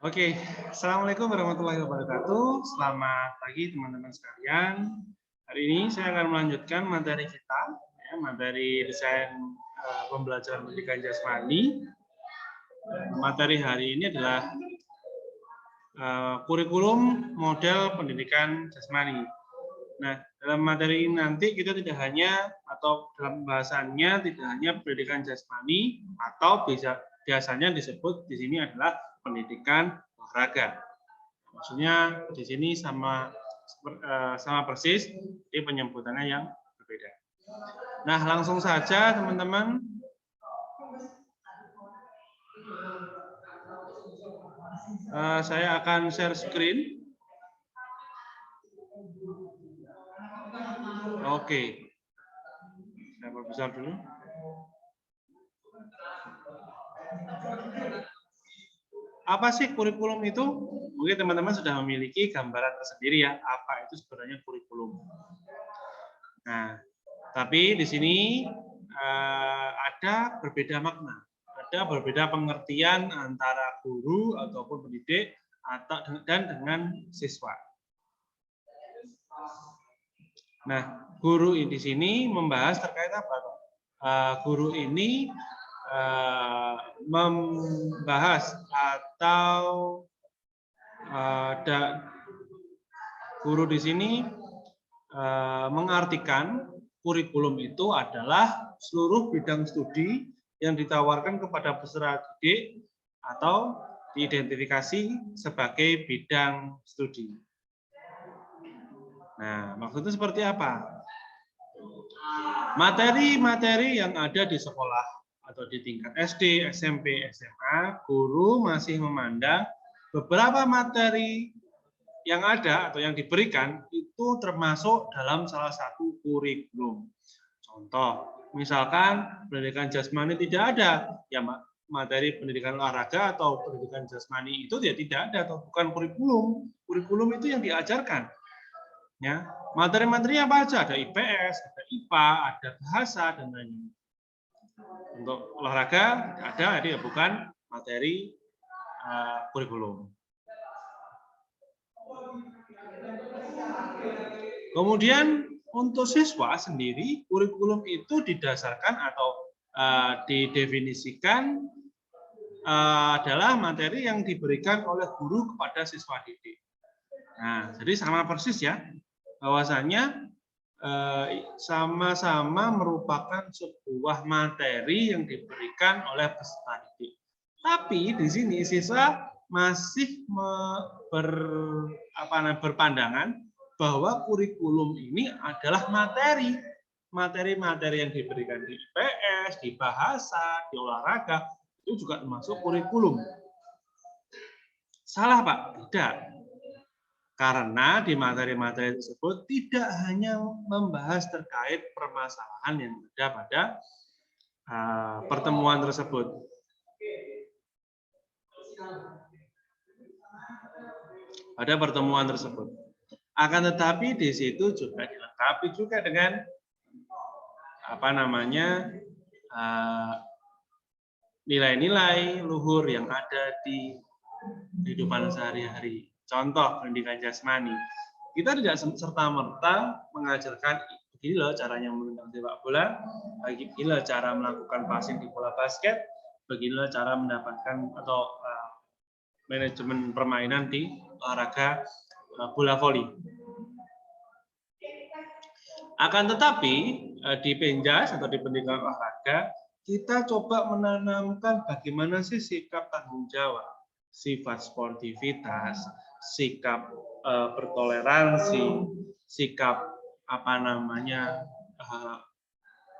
Oke, Assalamualaikum warahmatullahi wabarakatuh. Selamat pagi teman-teman sekalian. Hari ini saya akan melanjutkan materi kita, materi desain pembelajaran pendidikan jasmani. Materi hari ini adalah kurikulum model pendidikan jasmani. Nah, dalam materi ini nanti kita tidak hanya atau dalam pembahasannya tidak hanya pendidikan jasmani atau biasanya disebut di sini adalah pendidikan olahraga. Maksudnya di sini sama persis, di penyebutannya yang berbeda. Nah, langsung saja teman-teman. Saya akan share screen. Oke. Saya perbesar dulu. Apa sih kurikulum itu? Mungkin teman-teman sudah memiliki gambaran tersendiri ya, apa itu sebenarnya kurikulum. Nah, tapi di sini ada berbeda makna, ada berbeda pengertian antara guru ataupun pendidik dan dengan siswa. Nah, guru di sini membahas terkait apa? Guru ini membahas atau guru di sini mengartikan kurikulum itu adalah seluruh bidang studi yang ditawarkan kepada peserta didik atau diidentifikasi sebagai bidang studi. Nah, maksudnya seperti apa? Materi-materi yang ada di sekolah atau di tingkat SD, SMP, SMA, guru masih memandang beberapa materi yang ada atau yang diberikan itu termasuk dalam salah satu kurikulum. Contoh, misalkan pendidikan jasmani tidak ada, ya materi pendidikan olahraga atau pendidikan jasmani itu ya tidak ada atau bukan kurikulum. Kurikulum itu yang diajarkan. Ya, materi-materi apa aja? Ada IPS, ada IPA, ada bahasa dan lain-lain. Untuk olahraga ada, jadi bukan materi kurikulum. Kemudian untuk siswa sendiri, kurikulum itu didasarkan atau didefinisikan adalah materi yang diberikan oleh guru kepada siswa didik. Nah, jadi sama persis ya, bahwasanya sama-sama merupakan sebuah materi yang diberikan oleh peserta didik. Tapi di sini siswa masih berpandangan bahwa kurikulum ini adalah materi-materi yang diberikan di IPS, di bahasa, di olahraga, itu juga termasuk kurikulum. Salah, Pak? Tidak. Karena di materi-materi tersebut tidak hanya membahas terkait permasalahan yang ada pada pertemuan tersebut. Pada pertemuan tersebut. Akan tetapi di situ juga dilengkapi juga dengan nilai-nilai luhur yang ada di kehidupan sehari-hari. Contoh pendidikan jasmani. Kita tidak serta-merta mengajarkan begini loh caranya menendang sepak bola, begini loh cara melakukan passing di bola basket, begini loh cara mendapatkan atau manajemen permainan di olahraga bola voli. Akan tetapi di Penjas atau di pendidikan olahraga kita coba menanamkan bagaimana sih sikap tanggung jawab, sifat sportivitas, sikap bertoleransi, sikap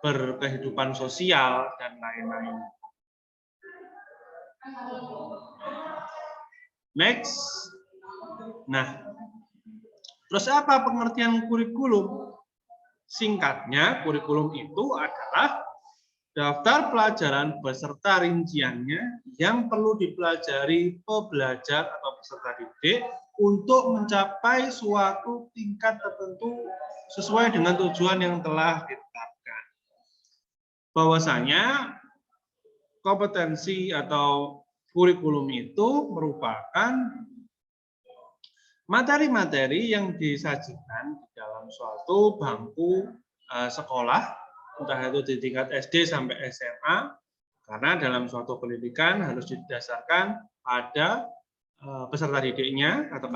berkehidupan sosial dan lain-lain. Next. Nah, terus apa pengertian kurikulum? Singkatnya, kurikulum itu adalah daftar pelajaran beserta rinciannya yang perlu dipelajari pembelajar atau peserta didik untuk mencapai suatu tingkat tertentu sesuai dengan tujuan yang telah ditetapkan. Bahwasanya kompetensi atau kurikulum itu merupakan materi-materi yang disajikan di dalam suatu bangku sekolah, entah itu di tingkat SD sampai SMA, karena dalam suatu pendidikan harus didasarkan pada peserta didiknya atau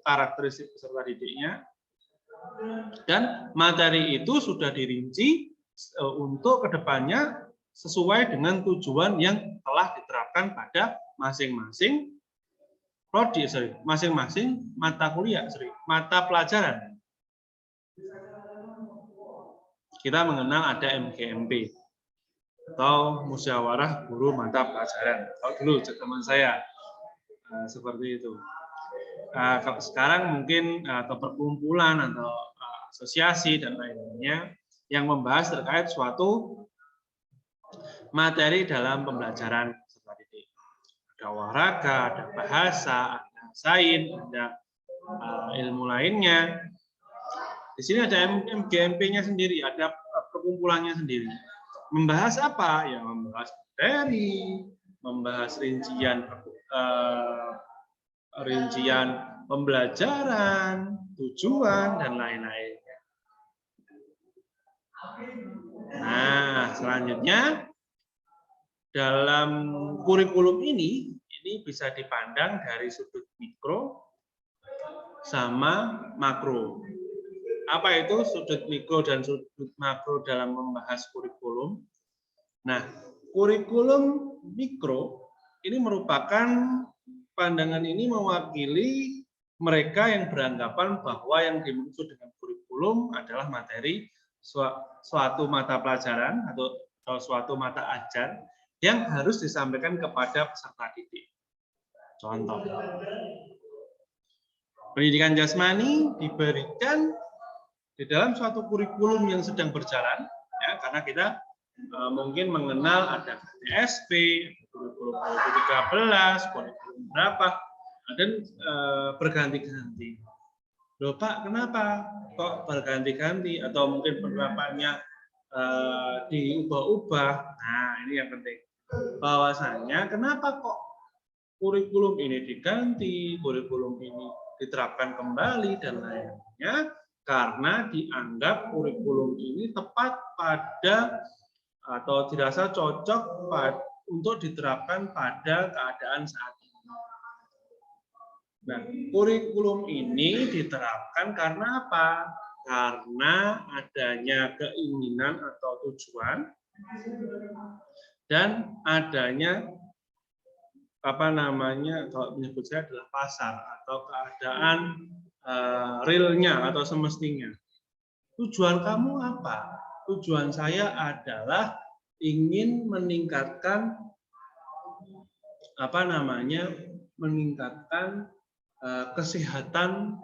karakteristik peserta didiknya, dan materi itu sudah dirinci untuk kedepannya sesuai dengan tujuan yang telah diterapkan pada masing-masing prodi, masing-masing mata kuliah, mata pelajaran. Kita mengenal ada MGMP atau musyawarah guru mata pelajaran. Kalau dulu zaman saya seperti itu. Kalau sekarang mungkin atau perkumpulan atau asosiasi dan lain-lainnya yang membahas terkait suatu materi dalam pembelajaran peserta didik. Ada olahraga, ada bahasa, ada sains, ada ilmu lainnya. Di sini ada MGMP-nya sendiri, ada perkumpulannya sendiri. Membahas apa? Ya membahas materi, membahas rincian pembelajaran, tujuan, dan lain-lain. Nah, selanjutnya dalam kurikulum ini bisa dipandang dari sudut mikro sama makro. Apa itu sudut mikro dan sudut makro dalam membahas kurikulum? Nah, kurikulum mikro ini merupakan pandangan ini mewakili mereka yang beranggapan bahwa yang dimaksud dengan kurikulum adalah materi suatu mata pelajaran atau suatu mata ajar yang harus disampaikan kepada peserta didik. Contoh, pendidikan jasmani diberikan di dalam suatu kurikulum yang sedang berjalan, ya, karena kita mungkin mengenal ada KTSP, kurikulum 2013, kurikulum berapa, dan berganti-ganti. Loh Pak, kenapa kok berganti-ganti atau mungkin penerapannya diubah-ubah? Nah, ini yang penting. Bahwasanya kenapa kok kurikulum ini diganti, kurikulum ini diterapkan kembali dan lainnya, karena dianggap kurikulum ini tepat pada atau dirasa cocok untuk diterapkan pada keadaan saat ini. Nah, kurikulum ini diterapkan karena apa? Karena adanya keinginan atau tujuan dan adanya kalau menyebut saya adalah pasar atau keadaan realnya atau semestinya. Tujuan kamu apa? Tujuan saya adalah ingin meningkatkan meningkatkan kesehatan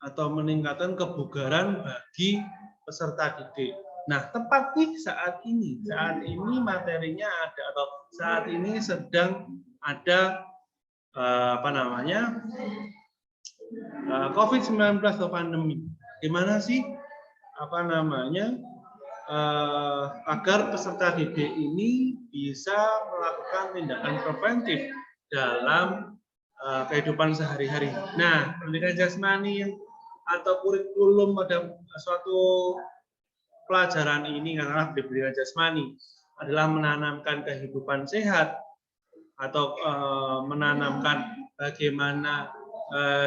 atau meningkatkan kebugaran bagi peserta didik. Nah, tepat nih saat ini materinya ada atau saat ini sedang ada COVID-19 atau pandemi. Gimana sih agar peserta didik ini bisa melakukan tindakan preventif dalam kehidupan sehari-hari. Nah, pendidikan jasmani atau kurikulum pada suatu pelajaran ini adalah pendidikan jasmani adalah menanamkan kehidupan sehat atau menanamkan bagaimana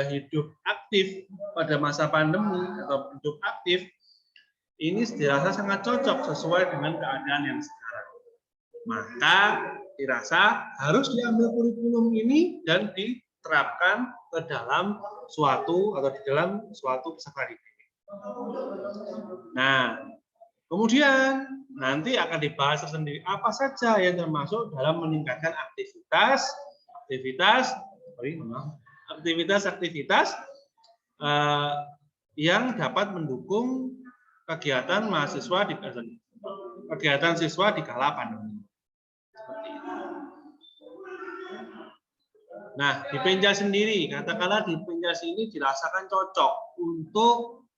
hidup aktif pada masa pandemi atau hidup aktif. Ini dirasa sangat cocok sesuai dengan keadaan yang sekarang. Maka dirasa harus diambil kurikulum ini dan diterapkan ke dalam suatu peserta didik. Nah, kemudian nanti akan dibahas tersendiri apa saja yang termasuk dalam meningkatkan aktivitas yang dapat mendukung kegiatan siswa di kala pandemi. Seperti itu. Nah, di Penjas sendiri, katakanlah di Penjas ini dirasakan cocok untuk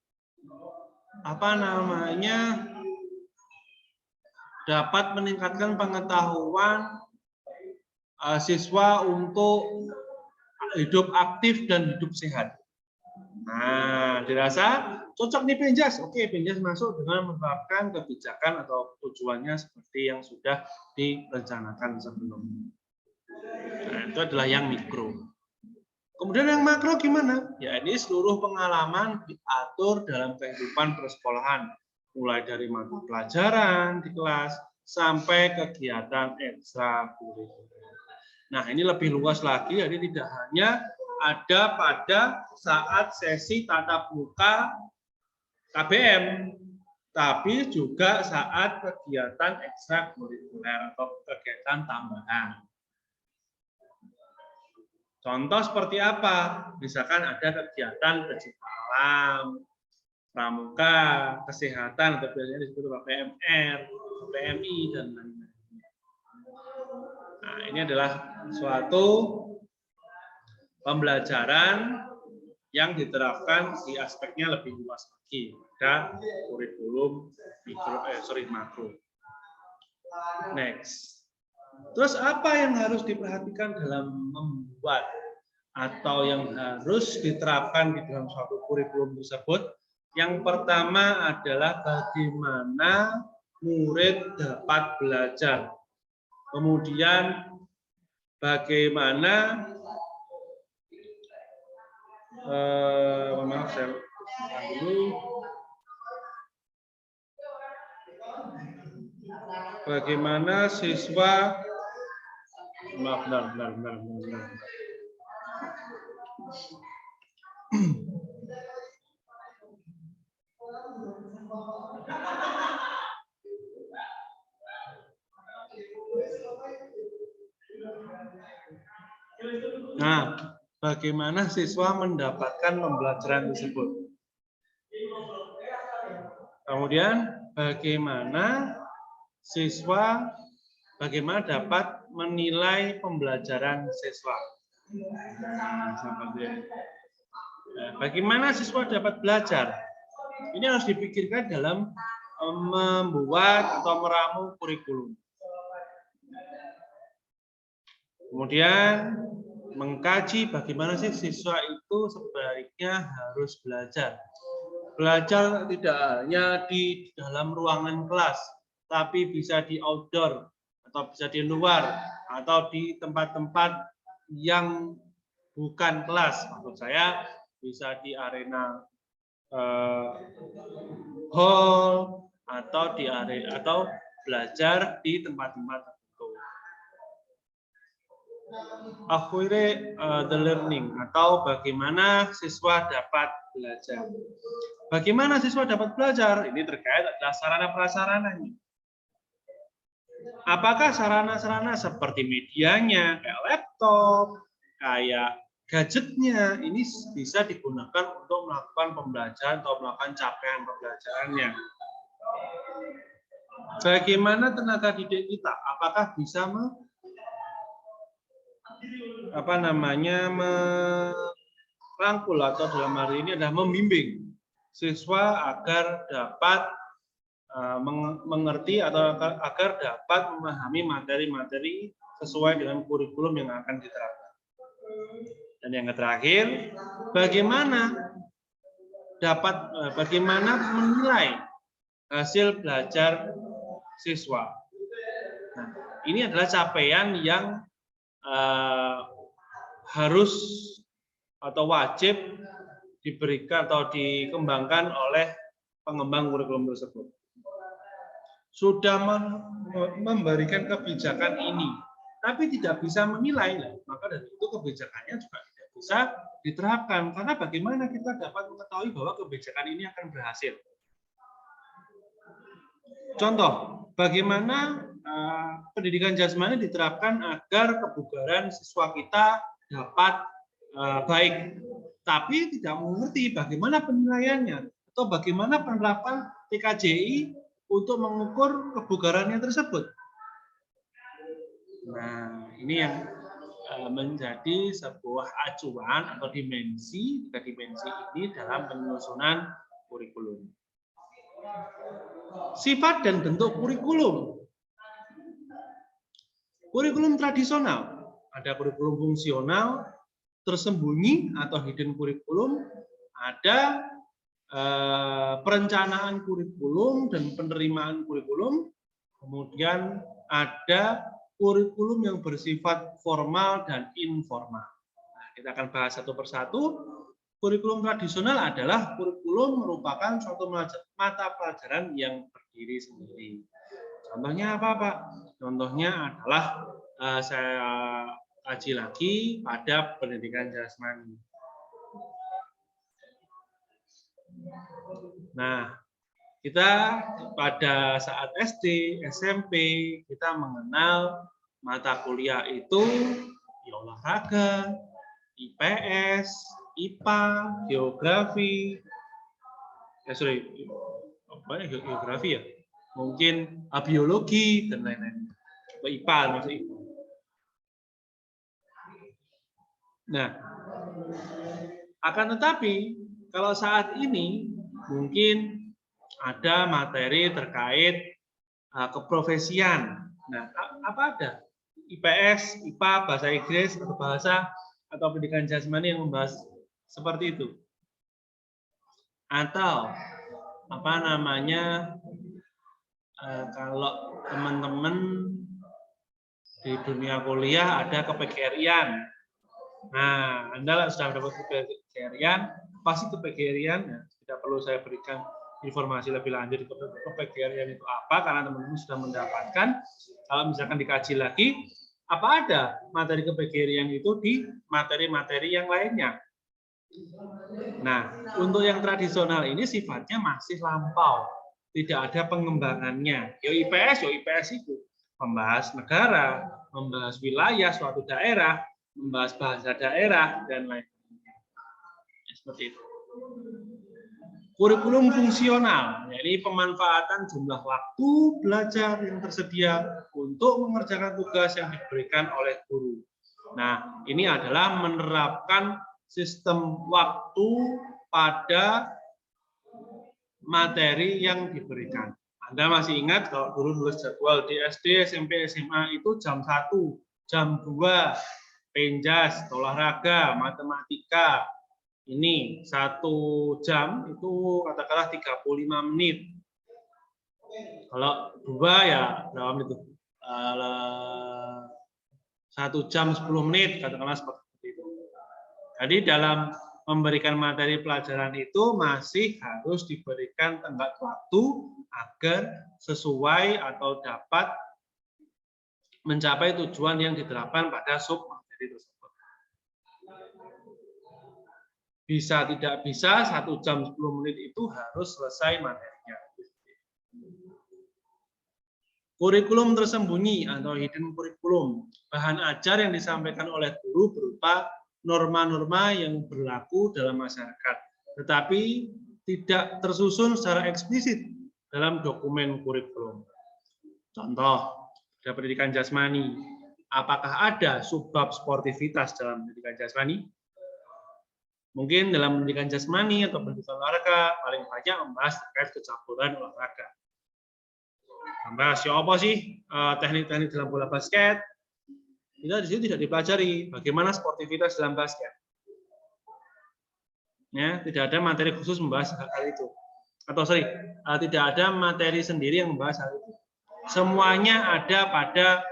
dapat meningkatkan pengetahuan siswa untuk hidup aktif dan hidup sehat. Nah, dirasa cocok nih Penjas. Oke, Penjas masuk dengan menerapkan kebijakan atau tujuannya seperti yang sudah direncanakan sebelumnya. Nah, itu adalah yang mikro. Kemudian yang makro gimana? Ya, ini seluruh pengalaman diatur dalam kehidupan persekolahan. Mulai dari mata pelajaran di kelas sampai kegiatan ekstrakurikuler. Nah, ini lebih luas lagi, jadi tidak hanya ada pada saat sesi tatap muka KBM, tapi juga saat kegiatan ekstrakurikuler atau kegiatan tambahan. Contoh seperti apa? Misalkan ada kegiatan pecinta alam, pramuka, kesehatan, atau biasanya disebut PMR, PMI, dan lain-lain. Nah, ini adalah suatu pembelajaran yang diterapkan di aspeknya lebih luas lagi pada kurikulum makro. Next. Terus apa yang harus diperhatikan dalam membuat atau yang harus diterapkan di dalam suatu kurikulum tersebut? Yang pertama adalah bagaimana murid dapat belajar. Kemudian bagaimana maaf, saya dulu. Bagaimana siswa benar. Nah, bagaimana siswa mendapatkan pembelajaran tersebut? Kemudian bagaimana siswa dapat menilai pembelajaran siswa? Bagaimana siswa dapat belajar? Ini harus dipikirkan dalam membuat atau meramu kurikulum. Kemudian mengkaji bagaimana sih siswa itu sebaiknya harus belajar. Belajar tidak hanya di dalam ruangan kelas, tapi bisa di outdoor, atau bisa di luar, atau di tempat-tempat yang bukan kelas. Maksud saya bisa di arena hall, atau di area atau belajar di tempat-tempat tertentu. Acquire the learning, atau bagaimana siswa dapat belajar. Bagaimana siswa dapat belajar? Ini terkait adalah sarana-prasarananya. Apakah sarana-sarana seperti medianya, kayak laptop, kayak gadgetnya, ini bisa digunakan untuk melakukan pembelajaran atau melakukan capaian pembelajarannya. Bagaimana tenaga didik kita? Apakah bisa merangkul atau dalam hal ini adalah membimbing siswa agar dapat mengerti atau agar dapat memahami materi-materi sesuai dengan kurikulum yang akan diterapkan. Dan yang terakhir, bagaimana menilai hasil belajar siswa. Nah, ini adalah capaian yang harus atau wajib diberikan atau dikembangkan oleh pengembang kurikulum tersebut. Sudah memberikan kebijakan ini, tapi tidak bisa menilai, maka dari itu kebijakannya juga tidak bisa diterapkan. Karena bagaimana kita dapat mengetahui bahwa kebijakan ini akan berhasil? Contoh, bagaimana pendidikan jasmani diterapkan agar kebugaran siswa kita dapat baik, tapi tidak mengerti bagaimana penilaiannya atau bagaimana penerapan TKJI untuk mengukur kebugarannya tersebut. Nah, ini yang menjadi sebuah acuan atau dimensi ini dalam penyusunan kurikulum. Sifat dan bentuk kurikulum. Kurikulum tradisional ada kurikulum fungsional, tersembunyi atau hidden kurikulum, ada perencanaan kurikulum dan penerimaan kurikulum, kemudian ada kurikulum yang bersifat formal dan informal. Nah, kita akan bahas satu persatu. Kurikulum tradisional adalah kurikulum merupakan suatu mata pelajaran yang berdiri sendiri. Contohnya apa, Pak? Contohnya adalah saya kaji lagi pada pendidikan jasmani. Nah, kita pada saat SD, SMP, kita mengenal mata kuliah itu ya olahraga, IPS, IPA, geografi, geografi ya, mungkin biologi dan lain-lain. IPA maksudnya. Nah, akan tetapi kalau saat ini mungkin ada materi terkait keprofesian. Nah, apa ada? IPS, IPA, bahasa Inggris atau bahasa atau pendidikan jasmani yang membahas seperti itu. Atau apa namanya, kalau teman-teman di dunia kuliah ada ke-PGRI-an. Nah, Anda sudah dapat ke-PGRI-an, pasti ke-PGRI-an, ya, tidak perlu saya berikan informasi lebih lanjut ke-PGRI-an itu apa, karena teman-teman sudah mendapatkan. Kalau misalkan dikaji lagi, apa ada materi ke-PGRI-an itu di materi-materi yang lainnya. Nah, untuk yang tradisional ini sifatnya masih lampau, tidak ada pengembangannya. Yo IPS itu membahas negara, membahas wilayah suatu daerah, membahas bahasa daerah dan lain-lain. Seperti itu. Kurikulum fungsional, yaitu pemanfaatan jumlah waktu belajar yang tersedia untuk mengerjakan tugas yang diberikan oleh guru. Nah, ini adalah menerapkan sistem waktu pada materi yang diberikan. Anda masih ingat kalau dulu nulis jadwal di SD, SMP, SMA itu jam 1, jam 2, penjas, olahraga, matematika. Ini 1 jam itu katakanlah 35 menit. Kalau 2 ya berapa menit itu? 1 jam 10 menit, katakanlah seperti itu. Jadi dalam memberikan materi pelajaran itu masih harus diberikan tenggat waktu agar sesuai atau dapat mencapai tujuan yang diterapkan pada sub materi tersebut. Bisa tidak bisa 1 jam 10 menit itu harus selesai materinya. Kurikulum tersembunyi atau hidden kurikulum, bahan ajar yang disampaikan oleh guru berupa norma-norma yang berlaku dalam masyarakat, tetapi tidak tersusun secara eksplisit dalam dokumen kurikulum. Contoh, pada pendidikan jasmani, apakah ada subbab sportivitas dalam pendidikan jasmani? Mungkin dalam pendidikan jasmani atau pendidikan olahraga paling banyak membahas terkait kecampuran olahraga. Membahas apa sih teknik-teknik dalam bola basket? Kita di sini tidak dipelajari bagaimana sportivitas dalam basket. Ya, tidak ada materi khusus membahas hal itu. Atau tidak ada materi sendiri yang membahas hal itu. Semuanya ada pada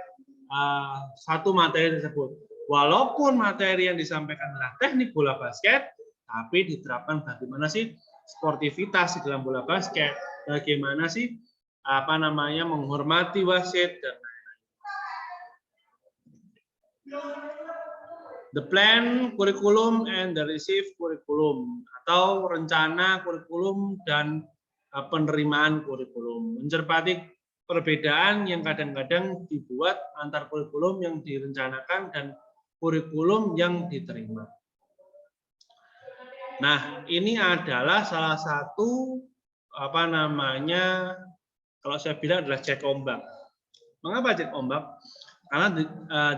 satu materi tersebut. Walaupun materi yang disampaikan adalah teknik bola basket, tapi diterapkan bagaimana sih sportivitas di dalam bola basket, bagaimana sih menghormati wasit dan lain-lain. The plan, curriculum, and the receive curriculum atau rencana kurikulum dan penerimaan kurikulum. Mencermati perbedaan yang kadang-kadang dibuat antar kurikulum yang direncanakan dan kurikulum yang diterima. Nah, ini adalah salah satu kalau saya bilang adalah cek ombak. Mengapa cek ombak? Karena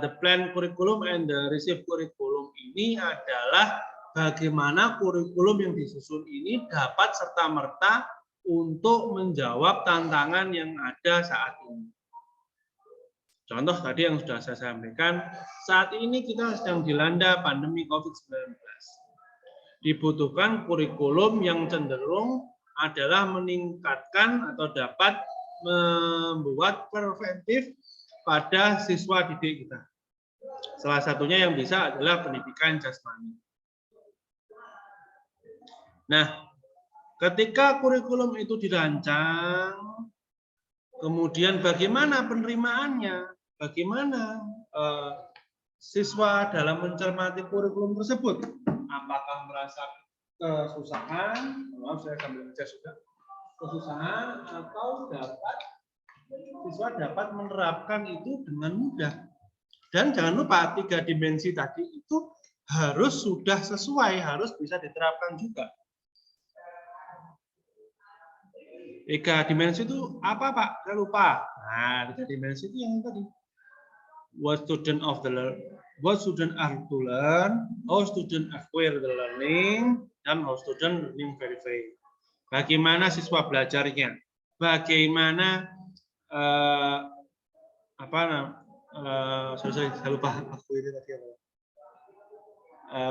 the plan curriculum and the receive curriculum ini adalah bagaimana kurikulum yang disusun ini dapat serta-merta untuk menjawab tantangan yang ada saat ini. Contoh tadi yang sudah saya sampaikan, saat ini kita sedang dilanda pandemi COVID-19. Dibutuhkan kurikulum yang cenderung adalah meningkatkan atau dapat membuat preventif pada siswa didik kita. Salah satunya yang bisa adalah pendidikan jasmani. Nah, ketika kurikulum itu dirancang, kemudian bagaimana penerimaannya, bagaimana siswa dalam mencermati kurikulum tersebut, apakah merasa kesusahan, maaf saya sambil baca sudah, kesusahan atau siswa dapat menerapkan itu dengan mudah. Dan jangan lupa 3 dimensi tadi itu harus sudah sesuai, harus bisa diterapkan juga. 3 dimensi itu apa, Pak? Saya lupa. Nah, 3 dimensi itu yang tadi. What student are to learn, how student acquire the learning, dan how student learning verify. Bagaimana siswa belajarnya? Bagaimana saya lupa aku ini tadi apa?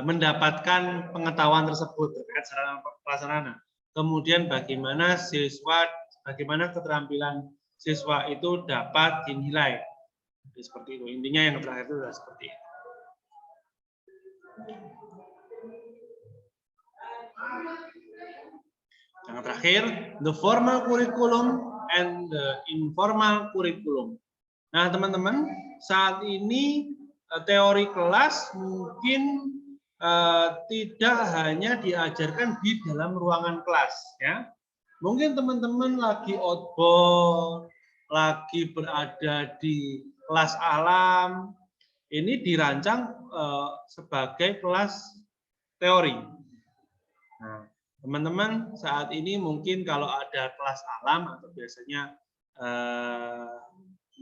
Mendapatkan pengetahuan tersebut terkait sarana prasarana. Kemudian bagaimana keterampilan siswa itu dapat dinilai. Seperti itu. Intinya yang terakhir itu adalah seperti itu. Yang terakhir, the formal curriculum and the informal curriculum. Nah, teman-teman, saat ini teori kelas mungkin tidak hanya diajarkan di dalam ruangan kelas, ya. Mungkin teman-teman lagi outbound, lagi berada di kelas alam, ini dirancang sebagai kelas teori. Nah, teman-teman saat ini mungkin kalau ada kelas alam atau biasanya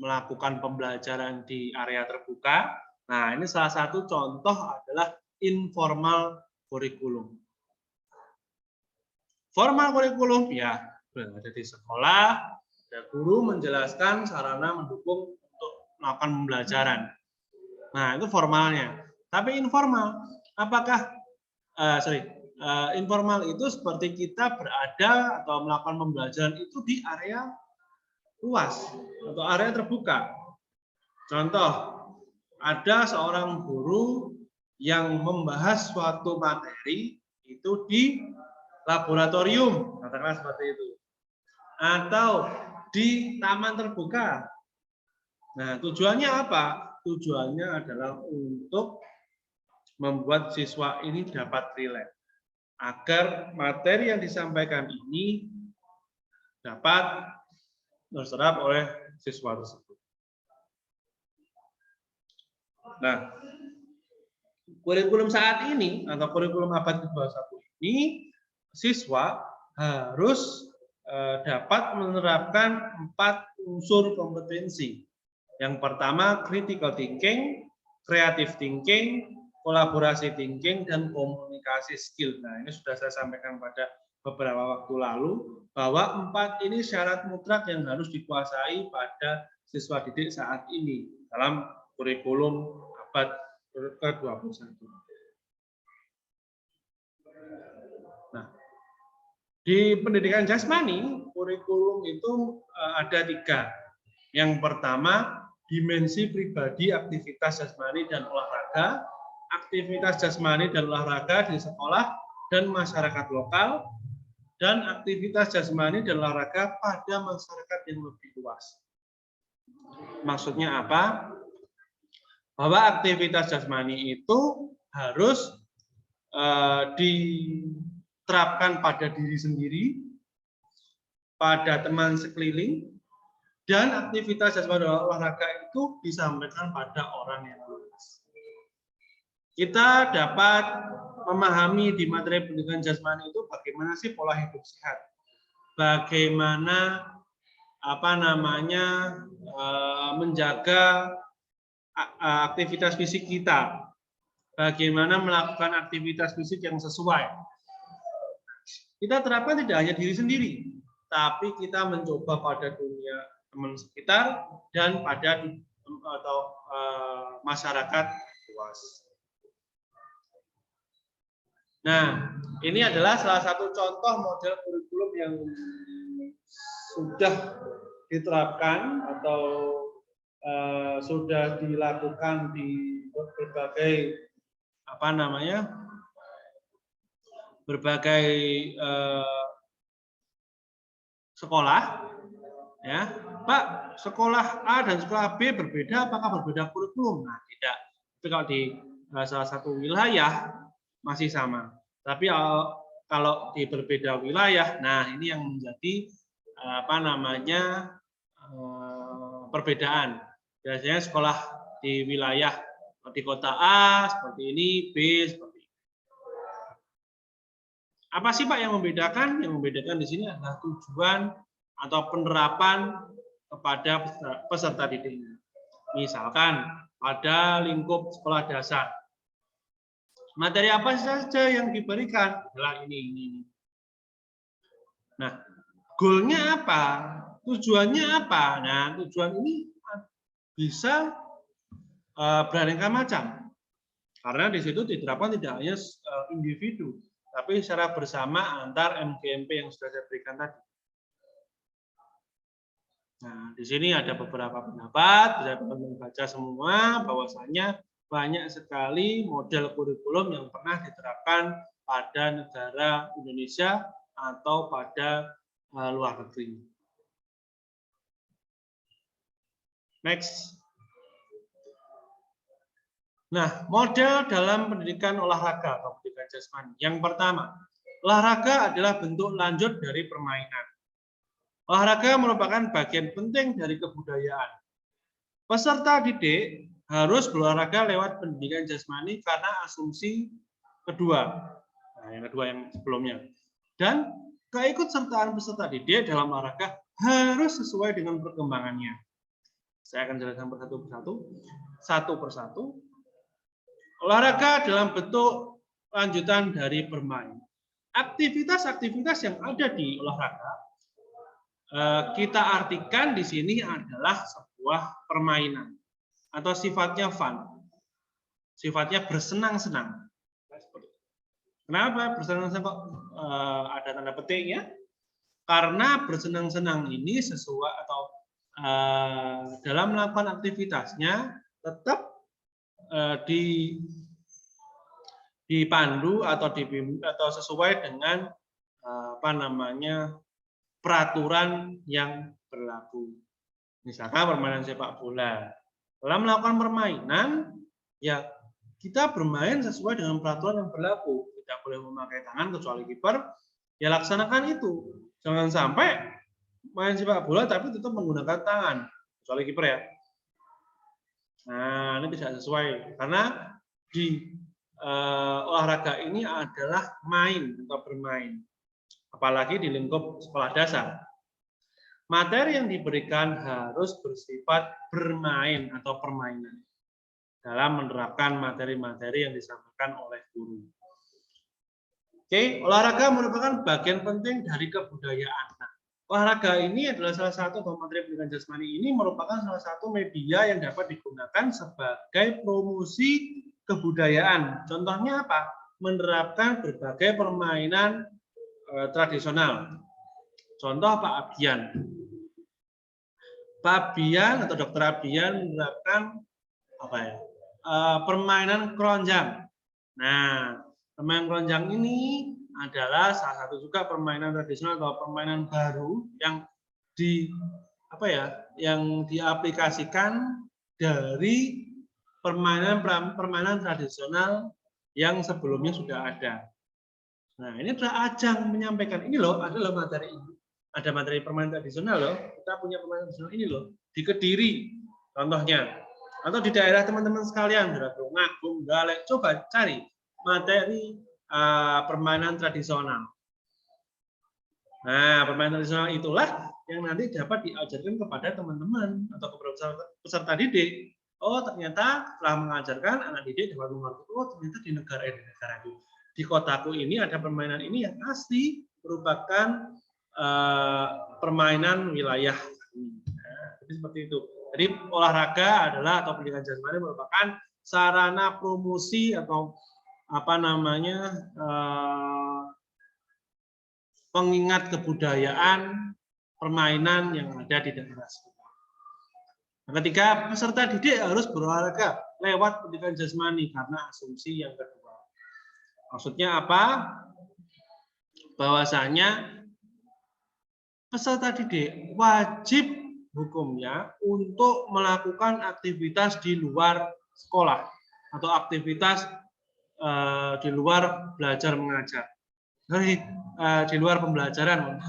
melakukan pembelajaran di area terbuka, nah ini salah satu contoh adalah informal kurikulum. Formal kurikulum ya berada di sekolah, ada guru menjelaskan sarana mendukung untuk melakukan pembelajaran. Nah, itu formalnya. Tapi informal, apakah informal itu seperti kita berada atau melakukan pembelajaran itu di area luas atau area terbuka. Contoh, ada seorang guru yang membahas suatu materi itu di laboratorium, katakanlah seperti itu, atau di taman terbuka. Nah, tujuannya apa? Tujuannya adalah untuk membuat siswa ini dapat rileks, agar materi yang disampaikan ini dapat terserap oleh siswa tersebut. Nah, kurikulum saat ini atau kurikulum abad ke-21 ini, siswa harus dapat menerapkan 4 unsur kompetensi. Yang pertama, critical thinking, creative thinking, kolaborasi thinking, dan komunikasi skill. Nah, ini sudah saya sampaikan pada beberapa waktu lalu, bahwa 4 ini syarat mutlak yang harus dikuasai pada siswa didik saat ini dalam kurikulum abad ke-21. Nah, di pendidikan jasmani, kurikulum itu ada 3. Yang pertama, dimensi pribadi, aktivitas jasmani dan olahraga. Aktivitas jasmani dan olahraga di sekolah dan masyarakat lokal, dan aktivitas jasmani dan olahraga pada masyarakat yang lebih luas. Maksudnya apa? Bahwa aktivitas jasmani itu harus diterapkan pada diri sendiri, pada teman sekeliling, dan aktivitas jasmani dan olahraga itu disampaikan pada orang yang luas. Kita dapat memahami di materi pendidikan jasmani itu bagaimana sih pola hidup sehat, bagaimana menjaga aktivitas fisik kita, bagaimana melakukan aktivitas fisik yang sesuai. Kita terapkan tidak hanya diri sendiri, tapi kita mencoba pada dunia teman sekitar dan pada atau masyarakat luas. Nah, ini adalah salah satu contoh model kurikulum yang sudah diterapkan atau sudah dilakukan di berbagai berbagai sekolah, ya. Pak, sekolah A dan sekolah B berbeda, apakah berbeda kurikulum? Nah, tidak. Tapi kalau di salah satu wilayah masih sama. Tapi kalau di berbeda wilayah, nah ini yang menjadi perbedaan. Biasanya sekolah di wilayah di kota A seperti ini, B seperti ini. Apa sih Pak yang membedakan? Yang membedakan di sini adalah tujuan atau penerapan kepada peserta didiknya. Misalkan pada lingkup sekolah dasar, materi apa saja yang diberikan? Adalah ini. Nah, goalnya apa? Tujuannya apa? Nah, tujuan ini bisa beraneka macam. Karena di situ diterapkan tidak hanya individu, tapi secara bersama antar MGMP yang sudah saya berikan tadi. Nah, di sini ada beberapa pendapat, bisa teman-teman baca semua, bahwasanya banyak sekali model kurikulum yang pernah diterapkan pada negara Indonesia atau pada luar negeri. Next. Nah, model dalam pendidikan olahraga atau pendidikan jasmani. Yang pertama, olahraga adalah bentuk lanjut dari permainan. Olahraga merupakan bagian penting dari kebudayaan. Peserta didik harus berolahraga lewat pendidikan jasmani karena asumsi kedua. Nah, yang kedua yang sebelumnya. Dan keikutsertaan peserta didik dalam olahraga harus sesuai dengan perkembangannya. Saya akan jelaskan satu persatu. Olahraga dalam bentuk lanjutan dari bermain. Aktivitas-aktivitas yang ada di olahraga kita artikan di sini adalah sebuah permainan atau sifatnya fun, sifatnya bersenang-senang. Kenapa bersenang-senang kok ada tanda petiknya? Karena bersenang-senang ini sesuai atau dalam melakukan aktivitasnya tetap dipandu atau sesuai dengan peraturan yang berlaku. Misalkan permainan sepak bola. Dalam melakukan permainan, ya kita bermain sesuai dengan peraturan yang berlaku. Tidak boleh memakai tangan kecuali kiper. Ya laksanakan itu. Jangan sampai main sepak bola tapi tetap menggunakan tangan kecuali kiper ya. Nah, ini tidak sesuai karena di olahraga ini adalah main atau bermain. Apalagi di lingkup sekolah dasar. Materi yang diberikan harus bersifat bermain atau permainan dalam menerapkan materi-materi yang disampaikan oleh guru. Oke, olahraga merupakan bagian penting dari kebudayaan. Nah, olahraga ini adalah salah satu materi pendidikan jasmani ini merupakan salah satu media yang dapat digunakan sebagai promosi kebudayaan. Contohnya apa? Menerapkan berbagai permainan tradisional. Contoh Pak Abian. Pak Abian atau Dokter Abian menerapkan permainan keronjang. Nah, permainan keronjang ini adalah salah satu juga permainan tradisional atau permainan baru yang diaplikasikan dari permainan tradisional yang sebelumnya sudah ada. Nah, ini adalah ajang menyampaikan ini loh, ada materi ini. Ada materi permainan tradisional loh. Kita punya permainan tradisional ini loh. Di Kediri contohnya. Atau di daerah teman-teman sekalian, Agung, Galek, coba cari materi permainan tradisional. Nah, permainan tradisional itulah yang nanti dapat diajarkan kepada teman-teman atau kepada peserta didik. Oh, ternyata setelah mengajarkan anak didik dapat mengerti, oh ternyata di negara ini, di kotaku ini ada permainan ini yang asli merupakan permainan wilayah. Nah, jadi seperti itu. Jadi olahraga adalah atau pendidikan jasmani merupakan sarana promosi atau apa namanya pengingat kebudayaan permainan yang ada di daerah sekitar. Ketiga, peserta didik harus berolahraga lewat pendidikan jasmani karena asumsi yang kedua. Maksudnya apa? Bahwasanya peserta didik wajib hukumnya untuk melakukan aktivitas di luar sekolah atau aktivitas di luar belajar mengajar. Di luar pembelajaran,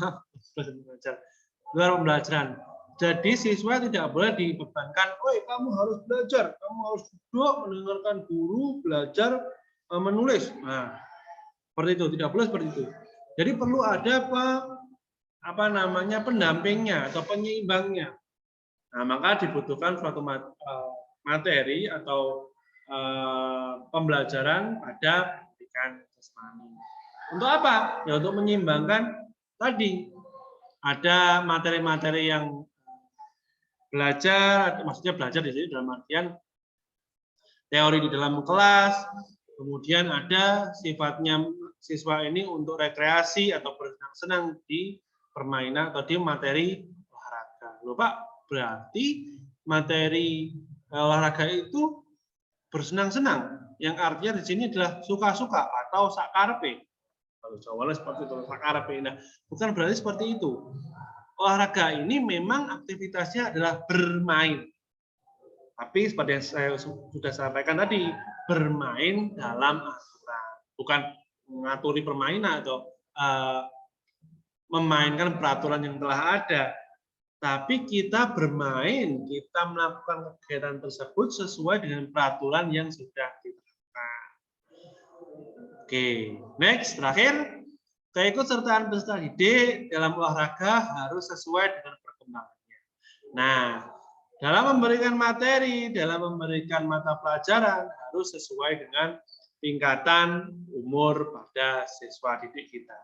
luar pembelajaran. Jadi siswa tidak boleh dibebankan, "Woi, kamu harus belajar, kamu harus duduk mendengarkan guru belajar menulis." Nah, seperti itu, tidak boleh seperti itu. Jadi perlu ada pendampingnya atau penyeimbangnya. Nah, maka dibutuhkan suatu materi atau pembelajaran pada pendidikan jasmani. Untuk apa? Ya untuk menyeimbangkan tadi ada materi-materi yang belajar, maksudnya belajar di sini dalam artian teori di dalam kelas, kemudian ada sifatnya siswa ini untuk rekreasi atau bersenang-senang di permainan atau di materi olahraga. Loh Pak, berarti materi olahraga itu bersenang-senang, yang artinya di sini adalah suka-suka atau sakarpe. Kalau Jawa seperti itu, sakarpe. Nah, bukan berarti seperti itu. Olahraga ini memang aktivitasnya adalah bermain. Tapi seperti yang saya sudah sampaikan tadi, bermain dalam aturan. Bukan mengaturi permainan atau memainkan peraturan yang telah ada. Tapi kita bermain, kita melakukan kegiatan tersebut sesuai dengan peraturan yang sudah ditetapkan. Oke, next, terakhir. Keikutsertaan peserta didik dalam olahraga harus sesuai dengan perkembangannya. Nah, dalam memberikan materi, dalam memberikan mata pelajaran harus sesuai dengan tingkatan umur pada siswa didik kita.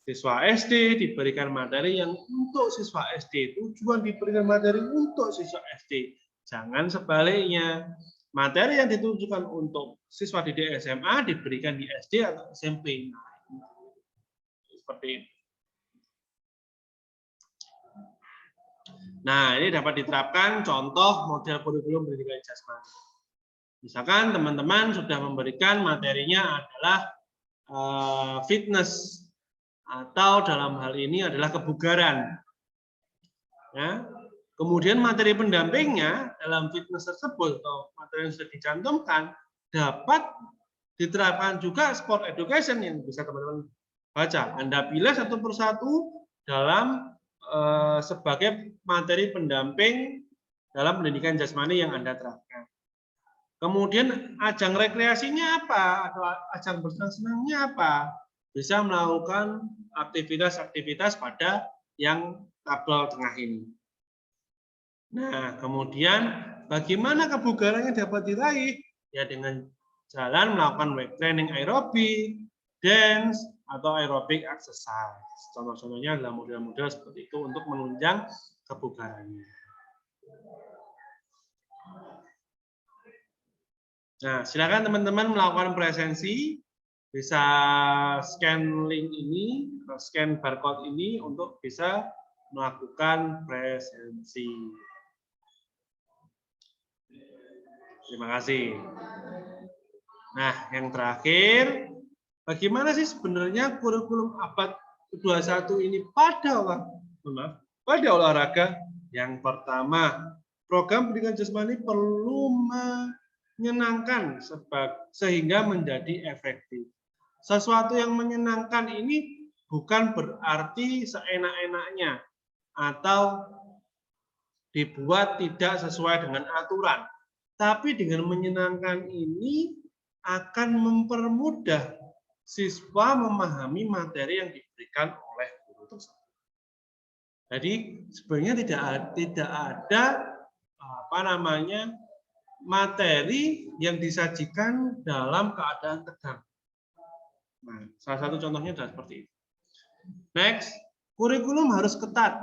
Siswa SD diberikan materi yang untuk siswa SD, tujuan diberikan materi untuk siswa SD. Jangan sebaliknya, materi yang ditujukan untuk siswa didik SMA diberikan di SD atau SMP. Seperti ini. Nah, ini dapat diterapkan contoh model kurikulum pendidikan jasmani. Misalkan teman-teman sudah memberikan materinya adalah fitness atau dalam hal ini adalah kebugaran. Ya. Kemudian materi pendampingnya dalam fitness tersebut atau materi yang sudah dicantumkan dapat diterapkan juga sport education yang bisa teman-teman baca. Anda pilih satu persatu dalam sebagai materi pendamping dalam pendidikan jasmani yang Anda terapkan. Kemudian ajang rekreasinya apa? Atau ajang bersenang-senangnya apa? Bisa melakukan aktivitas-aktivitas pada yang tabel tengah ini. Nah, kemudian bagaimana kebugarannya dapat diraih? Ya dengan jalan melakukan weight training aerobik, dance, atau aerobic exercise. Contoh-contohnya adalah model-model seperti itu untuk menunjang kebugarannya. Nah, silakan teman-teman melakukan presensi, bisa scan link ini, scan barcode ini untuk bisa melakukan presensi. Terima kasih. Nah, yang terakhir, bagaimana sih sebenarnya kurikulum abad ke-21 ini pada olahraga? Yang pertama, program pendidikan jasmani perlu menyenangkan sehingga menjadi efektif. Sesuatu yang menyenangkan ini bukan berarti seenak-enaknya atau dibuat tidak sesuai dengan aturan. Tapi dengan menyenangkan ini akan mempermudah siswa memahami materi yang diberikan oleh guru tersebut. Jadi sebenarnya tidak ada materi yang disajikan dalam keadaan tegang. Nah, salah satu contohnya adalah seperti itu. Next, kurikulum harus ketat.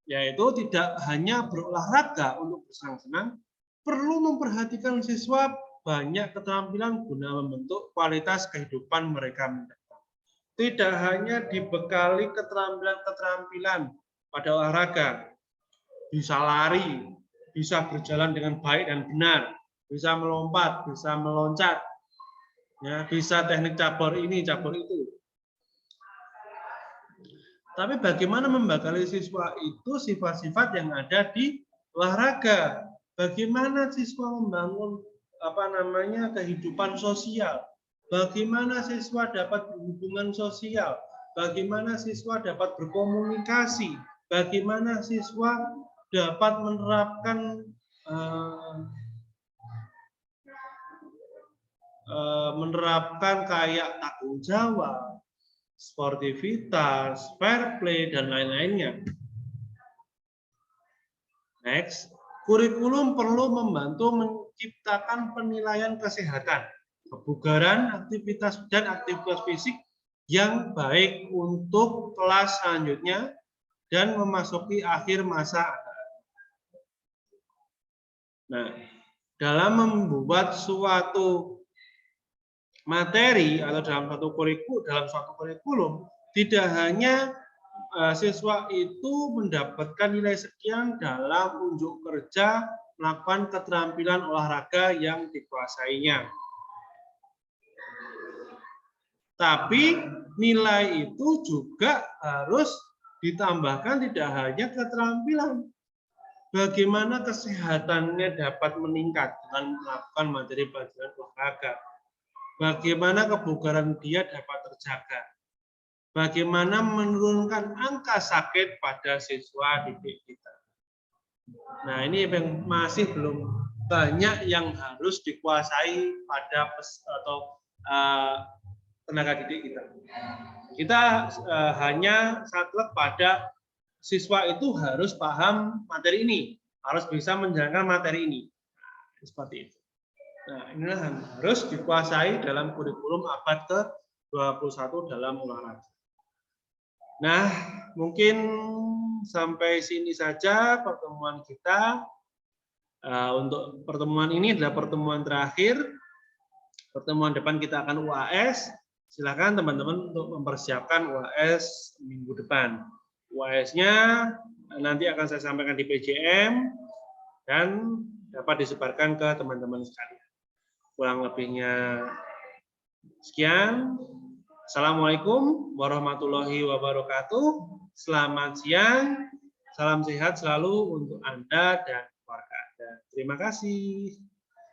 yaitu tidak hanya berolahraga untuk bersenang-senang, perlu memperhatikan siswa banyak keterampilan guna membentuk kualitas kehidupan mereka mendatang. Tidak hanya dibekali keterampilan-keterampilan pada olahraga, bisa lari, bisa berjalan dengan baik dan benar, bisa melompat, bisa meloncat, ya, bisa teknik cabur ini, cabur itu. Tapi bagaimana membekali siswa itu sifat-sifat yang ada di olahraga? Bagaimana siswa membangun kehidupan sosial? Bagaimana siswa dapat berhubungan sosial? Bagaimana siswa dapat berkomunikasi? Bagaimana siswa dapat menerapkan kayak tanggung jawab, sportivitas, fair play, dan lain-lainnya. Next, kurikulum perlu membantu menciptakan penilaian kesehatan, kebugaran, aktivitas fisik yang baik untuk kelas selanjutnya dan memasuki akhir masa. Nah, dalam membuat suatu materi atau dalam suatu kurikulum, tidak hanya siswa itu mendapatkan nilai sekian dalam unjuk kerja melakukan keterampilan olahraga yang dikuasainya. Tapi nilai itu juga harus ditambahkan tidak hanya keterampilan. Bagaimana kesehatannya dapat meningkat dengan melakukan materi pelajaran olahraga. Bagaimana kebugaran dia dapat terjaga. Bagaimana menurunkan angka sakit pada siswa didik kita. Nah, ini yang masih belum banyak yang harus dikuasai pada tenaga didik kita. Kita hanya saklek pada siswa itu harus paham materi ini, harus bisa menjalankan materi ini. Nah, seperti itu. Nah, inilah yang harus dikuasai dalam kurikulum abad ke-21 dalam olahraga. Nah, mungkin sampai sini saja pertemuan kita. Untuk pertemuan ini adalah pertemuan terakhir. Pertemuan depan kita akan UAS. Silakan teman-teman untuk mempersiapkan UAS minggu depan. UAS-nya nanti akan saya sampaikan di PJM dan dapat disebarkan ke teman-teman sekalian. Kurang lebihnya sekian. Assalamualaikum warahmatullahi wabarakatuh. Selamat siang. Salam sehat selalu untuk Anda dan keluarga Anda. Terima kasih.